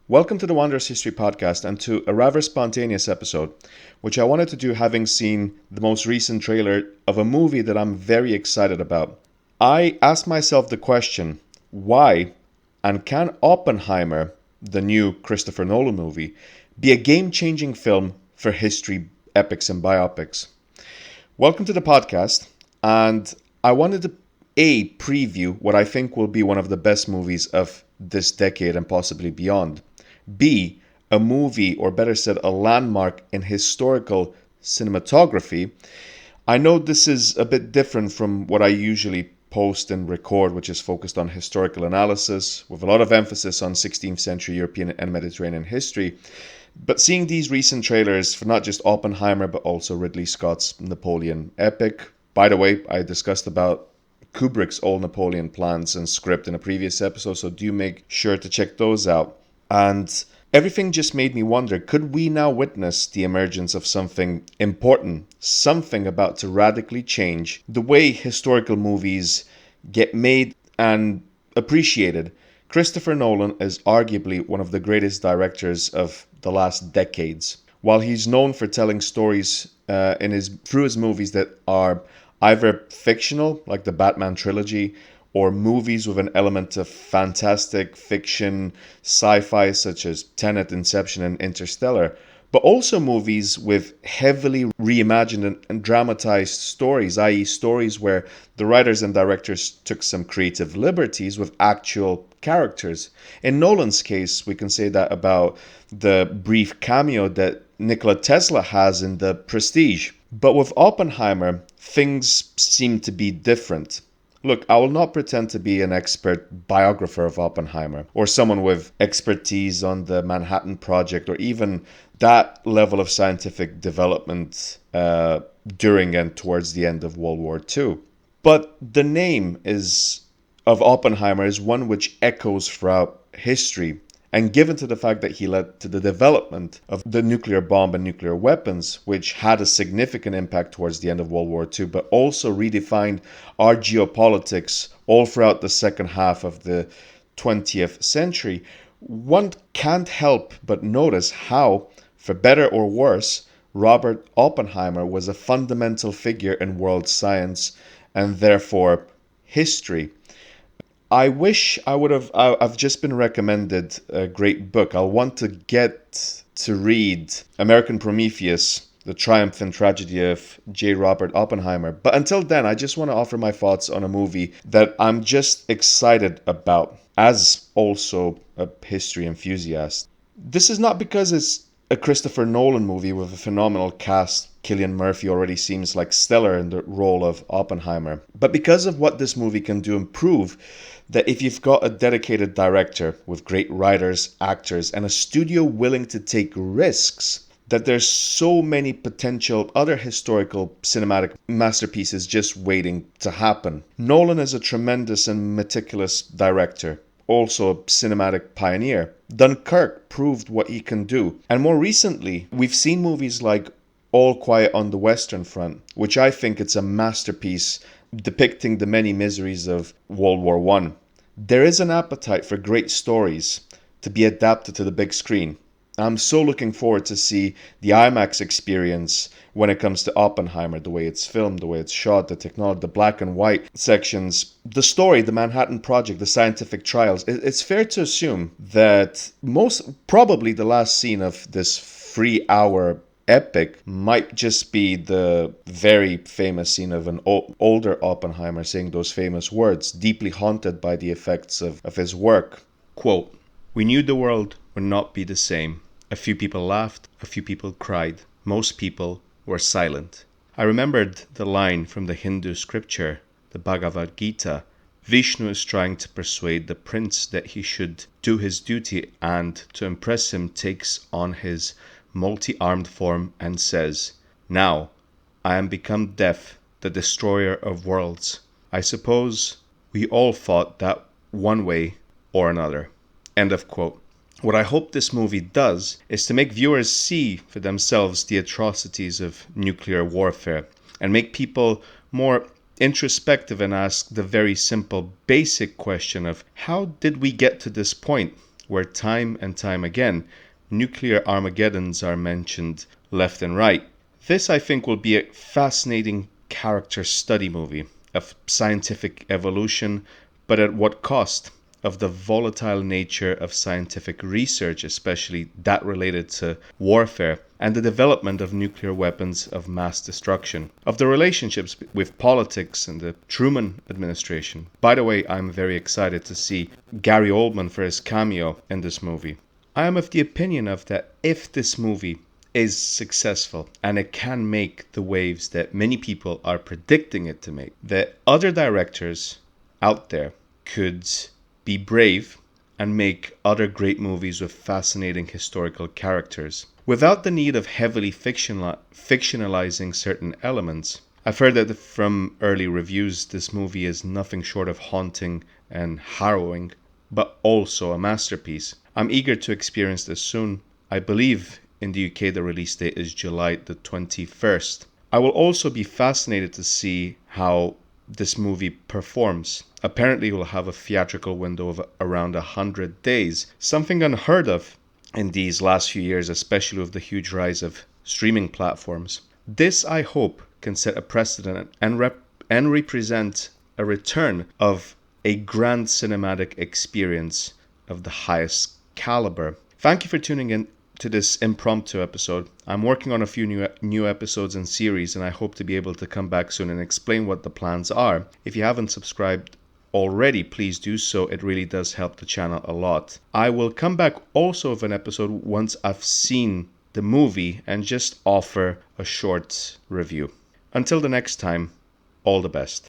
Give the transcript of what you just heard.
Welcome to the Wanderers History Podcast and to a rather spontaneous episode, which I wanted to do having seen the most recent trailer of a movie that I'm very excited about. I asked myself the question, why and can Oppenheimer, the new Christopher Nolan movie, be a game-changing film for history, epics and biopics? Welcome to the podcast, and I wanted to preview what I think will be one of the best movies of this decade and possibly beyond. B, a movie, or better said, a landmark in historical cinematography. I know this is a bit different from what I usually post and record, which is focused on historical analysis, with a lot of emphasis on 16th century European and Mediterranean history. But seeing these recent trailers for not just Oppenheimer, but also Ridley Scott's Napoleon epic. By the way, I discussed about Kubrick's old Napoleon plans and script in a previous episode, so do make sure to check those out. And everything just made me wonder, could we now witness the emergence of something important, something about to radically change the way historical movies get made and appreciated? Christopher Nolan is arguably one of the greatest directors of the last decades. While he's known for telling stories through his movies that are either fictional, like the Batman trilogy, or movies with an element of fantastic fiction, sci-fi, such as Tenet, Inception, and Interstellar, but also movies with heavily reimagined and dramatized stories, i.e. stories where the writers and directors took some creative liberties with actual characters. In Nolan's case, we can say that about the brief cameo that Nikola Tesla has in The Prestige. But with Oppenheimer, things seem to be different. Look, I will not pretend to be an expert biographer of Oppenheimer or someone with expertise on the Manhattan Project or even that level of scientific development during and towards the end of World War II. But the name of Oppenheimer is one which echoes throughout history. And given to the fact that he led to the development of the nuclear bomb and nuclear weapons, which had a significant impact towards the end of World War II, but also redefined our geopolitics all throughout the second half of the 20th century, one can't help but notice how, for better or worse, Robert Oppenheimer was a fundamental figure in world science and therefore history. I wish I've just been recommended a great book. I'll want to get to read American Prometheus, The Triumph and Tragedy of J. Robert Oppenheimer. But until then, I just want to offer my thoughts on a movie that I'm just excited about, as also a history enthusiast. This is not because it's a Christopher Nolan movie with a phenomenal cast. Cillian Murphy already seems like stellar in the role of Oppenheimer. But because of what this movie can do and prove that if you've got a dedicated director with great writers, actors, and a studio willing to take risks, that there's so many potential other historical cinematic masterpieces just waiting to happen. Nolan is a tremendous and meticulous director, also a cinematic pioneer. Dunkirk proved what he can do. And more recently, we've seen movies like All Quiet on the Western Front, which I think it's a masterpiece depicting the many miseries of World War I. There is an appetite for great stories to be adapted to the big screen. I'm so looking forward to see the IMAX experience when it comes to Oppenheimer, the way it's filmed, the way it's shot, the technology, the black and white sections, the story, the Manhattan Project, the scientific trials. It's fair to assume that most probably the last scene of this 3-hour epic might just be the very famous scene of an older Oppenheimer saying those famous words, deeply haunted by the effects of his work. Quote, "We knew the world would not be the same. A few people laughed, a few people cried. Most people were silent." I remembered the line from the Hindu scripture, the Bhagavad Gita. Vishnu is trying to persuade the prince that he should do his duty and, to impress him, takes on his multi-armed form and says, "Now, I am become death, the destroyer of worlds." I suppose we all thought that one way or another. End of quote. What I hope this movie does is to make viewers see for themselves the atrocities of nuclear warfare and make people more introspective and ask the very simple, basic question of how did we get to this point? where time and time again, nuclear Armageddons are mentioned left and right. This, I think, will be a fascinating character study movie of scientific evolution, but at what cost? Of the volatile nature of scientific research, especially that related to warfare, and the development of nuclear weapons of mass destruction, of the relationships with politics and the Truman administration. By the way, I'm very excited to see Gary Oldman for his cameo in this movie. I am of the opinion of that if this movie is successful and it can make the waves that many people are predicting it to make, that other directors out there could be brave and make other great movies with fascinating historical characters without the need of heavily fictionalizing certain elements. I've heard that from early reviews this movie is nothing short of haunting and harrowing, but also a masterpiece. I'm eager to experience this soon. I believe in the UK the release date is July the 21st. I will also be fascinated to see how this movie performs. Apparently it will have a theatrical window of around 100 days, something unheard of in these last few years, especially with the huge rise of streaming platforms. This, I hope, can set a precedent and represent a return of a grand cinematic experience of the highest caliber. Thank you for tuning in to this impromptu episode. I'm working on a few new episodes and series, and I hope to be able to come back soon and explain what the plans are. If you haven't subscribed already, please do so. It really does help the channel a lot. I will come back also with an episode once I've seen the movie and just offer a short review. Until the next time, all the best.